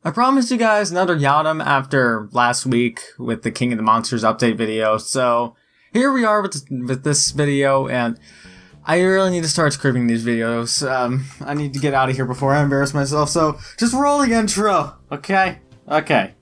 I promised you guys another Yadam after last week with the King of the Monsters update video, so here we are with this video, and I really need to start scripting these videos. I need to get out of here before I embarrass myself, so just roll the intro, okay? Okay.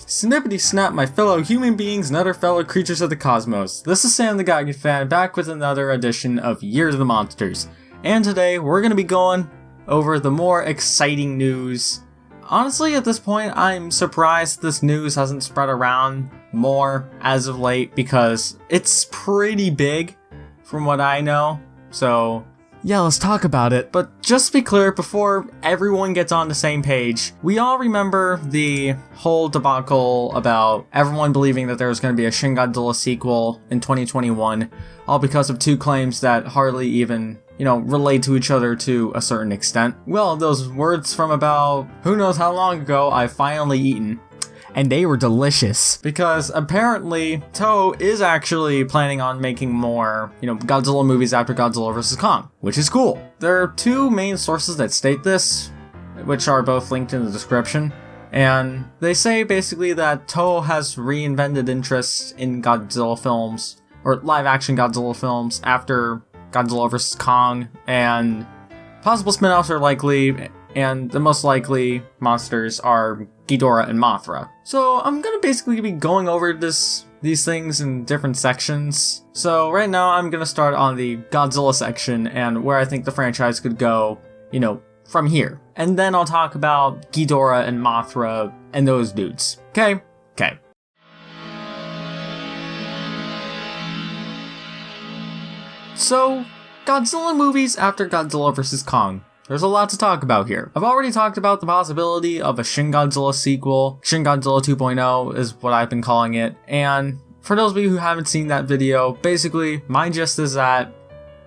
Snippety snap, my fellow human beings and other fellow creatures of the cosmos. This is Sam the Geigen fan, back with another edition of Years of the Monsters. And today, we're gonna be going over the more exciting news. Honestly, at this point, I'm surprised this news hasn't spread around more as of late, because it's pretty big from what I know. So yeah, let's talk about it. But just to be clear, before everyone gets on the same page, we all remember the whole debacle about everyone believing that there was going to be a Shin Godzilla sequel in 2021, all because of two claims that hardly even, relate to each other to a certain extent. Well, those words from about who knows how long ago I've finally eaten. And they were delicious. Because apparently, Toho is actually planning on making more, Godzilla movies after Godzilla vs. Kong, which is cool. There are two main sources that state this, which are both linked in the description. And they say basically that Toho has reinvented interest in Godzilla films, or live-action Godzilla films, after Godzilla vs. Kong, and possible spin-offs are likely, and the most likely monsters are Ghidorah and Mothra. So I'm gonna basically be going over these things in different sections. So right now I'm gonna start on the Godzilla section and where I think the franchise could go, from here. And then I'll talk about Ghidorah and Mothra and those dudes. Okay? Okay. So, Godzilla movies after Godzilla vs. Kong. There's a lot to talk about here. I've already talked about the possibility of a Shin Godzilla sequel. Shin Godzilla 2.0 is what I've been calling it. And for those of you who haven't seen that video, basically, my gist is that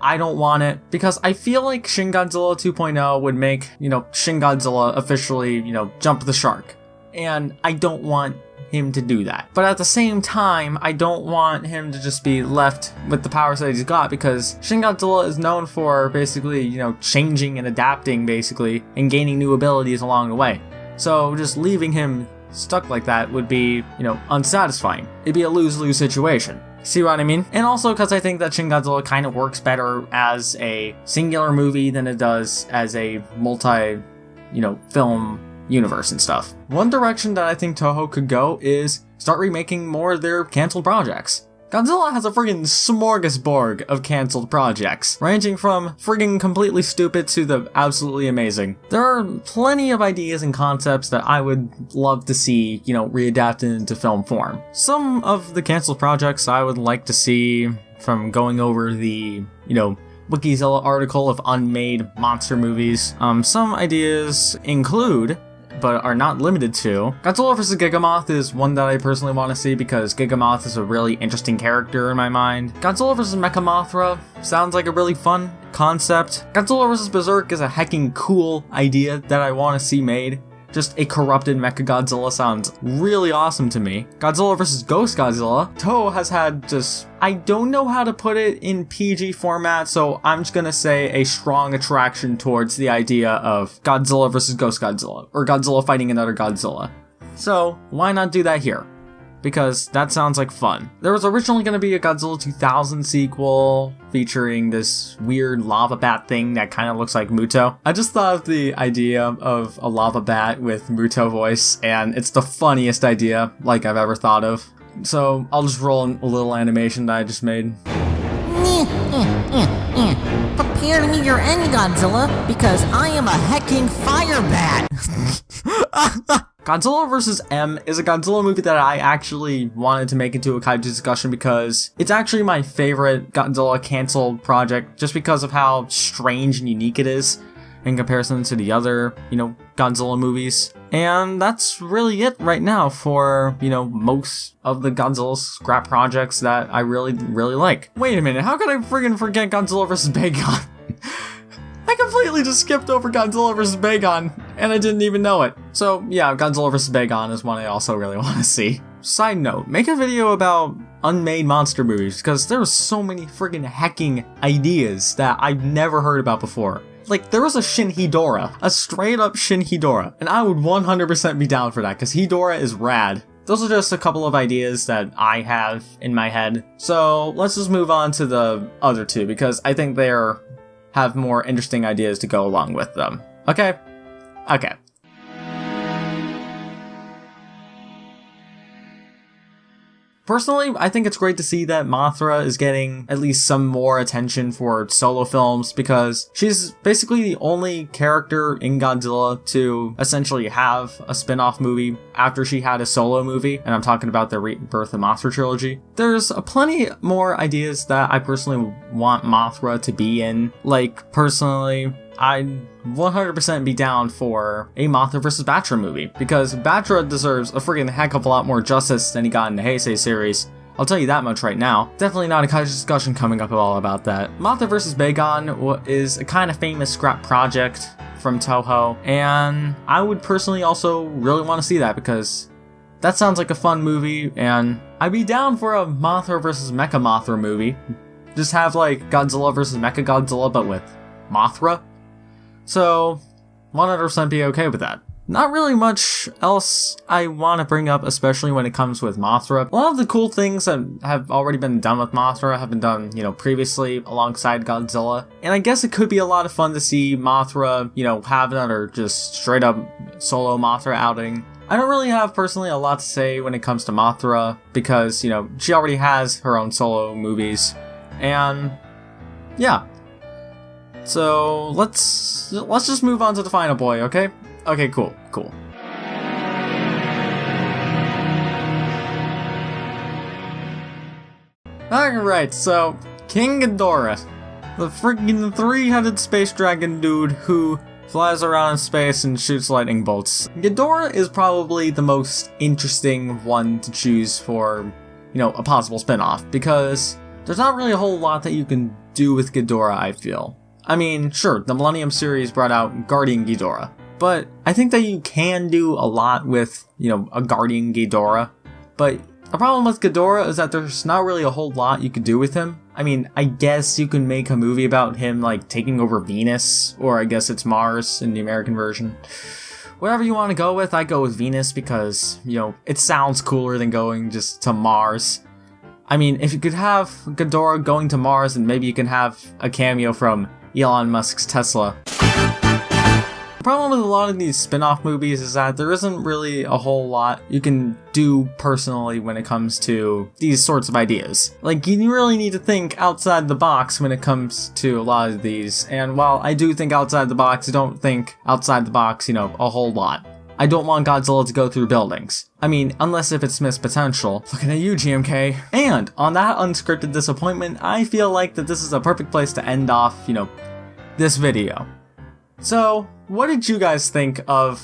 I don't want it because I feel like Shin Godzilla 2.0 would make, Shin Godzilla officially, jump the shark. And I don't want him to do that. But at the same time, I don't want him to just be left with the powers that he's got, because Shin Godzilla is known for basically, changing and adapting basically and gaining new abilities along the way. So just leaving him stuck like that would be, unsatisfying. It'd be a lose-lose situation. See what I mean? And also because I think that Shin Godzilla kind of works better as a singular movie than it does as a multi, film universe and stuff. One direction that I think Toho could go is start remaking more of their canceled projects. Godzilla has a friggin' smorgasbord of canceled projects, ranging from friggin' completely stupid to the absolutely amazing. There are plenty of ideas and concepts that I would love to see, readapted into film form. Some of the canceled projects I would like to see, from going over the, Wikizilla article of unmade monster movies, some ideas include, but are not limited to, Godzilla vs. Gigamoth is one that I personally want to see because Gigamoth is a really interesting character in my mind. Godzilla vs. Mechamothra sounds like a really fun concept. Godzilla vs. Berserk is a hecking cool idea that I want to see made. Just a corrupted Mechagodzilla sounds really awesome to me. Godzilla vs. Ghost Godzilla. Toho has had I don't know how to put it in PG format, so I'm just gonna say a strong attraction towards the idea of Godzilla vs. Ghost Godzilla, or Godzilla fighting another Godzilla. So, why not do that here? Because that sounds like fun. There was originally going to be a Godzilla 2000 sequel featuring this weird lava bat thing that kind of looks like Muto. I just thought of the idea of a lava bat with Muto voice, and it's the funniest idea I've ever thought of. So I'll just roll in a little animation that I just made. Prepare to meet your end, Godzilla, because I am a hecking fire bat. Godzilla vs. M is a Godzilla movie that I actually wanted to make into a kaiju discussion because it's actually my favorite Godzilla canceled project just because of how strange and unique it is in comparison to the other, Godzilla movies. And that's really it right now for, most of the Godzilla scrap projects that I really, really like. Wait a minute, how could I friggin' forget Godzilla vs. Bagon? I completely just skipped over Godzilla vs. Bagon, and I didn't even know it. So yeah, Godzilla vs. Bagon is one I also really want to see. Side note, make a video about unmade monster movies, because there were so many friggin' hecking ideas that I've never heard about before. Like, there was a Shin Ghidorah, a straight up Shin Ghidorah, and I would 100% be down for that, because Ghidorah is rad. Those are just a couple of ideas that I have in my head. So let's just move on to the other two, because I think they have more interesting ideas to go along with them. Okay? Okay. Personally, I think it's great to see that Mothra is getting at least some more attention for solo films, because she's basically the only character in Godzilla to essentially have a spin-off movie after she had a solo movie, and I'm talking about the Rebirth of Mothra trilogy. There's plenty more ideas that I personally want Mothra to be in. Like, personally, I'd 100% be down for a Mothra vs. Batra movie, because Batra deserves a friggin' heck of a lot more justice than he got in the Heisei series. I'll tell you that much right now. Definitely not a college discussion coming up at all about that. Mothra vs. Bagon is a kind of famous scrap project from Toho, and I would personally also really want to see that, because that sounds like a fun movie, and I'd be down for a Mothra vs. Mecha Mothra movie. Just have like Godzilla vs. Mecha Godzilla, but with Mothra. So, 100% be okay with that. Not really much else I want to bring up, especially when it comes with Mothra. A lot of the cool things that have already been done with Mothra have been done, previously alongside Godzilla. And I guess it could be a lot of fun to see Mothra, have another just straight up solo Mothra outing. I don't really have personally a lot to say when it comes to Mothra, because, she already has her own solo movies. And, yeah. So, let's just move on to the final boy, okay? Okay, cool. Alright, so, King Ghidorah, the freaking three-headed space dragon dude who flies around in space and shoots lightning bolts. Ghidorah is probably the most interesting one to choose for, a possible spin-off, because there's not really a whole lot that you can do with Ghidorah, I feel. I mean, sure, the Millennium series brought out Guardian Ghidorah, but I think that you can do a lot with, a Guardian Ghidorah, but the problem with Ghidorah is that there's not really a whole lot you could do with him. I mean, I guess you can make a movie about him, taking over Venus, or I guess it's Mars in the American version. Whatever you want to go with, I go with Venus because, it sounds cooler than going just to Mars. I mean, if you could have Ghidorah going to Mars, then maybe you can have a cameo from Elon Musk's Tesla. The problem with a lot of these spin-off movies is that there isn't really a whole lot you can do personally when it comes to these sorts of ideas. You really need to think outside the box when it comes to a lot of these, and while I do think outside the box, I don't think outside the box, a whole lot. I don't want Godzilla to go through buildings. I mean, unless if it's missed potential. Looking at you, GMK. And on that unscripted disappointment, I feel like that this is a perfect place to end off, this video. So, what did you guys think of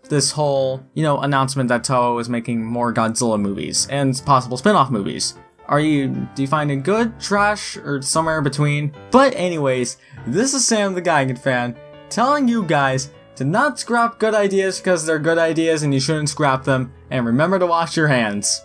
this whole, announcement that Toho is making more Godzilla movies and possible spin-off movies? Do you find it good, trash, or somewhere in between? But anyways, this is Sam the Geigen fan, telling you guys to not scrap good ideas because they're good ideas and you shouldn't scrap them, and remember to wash your hands.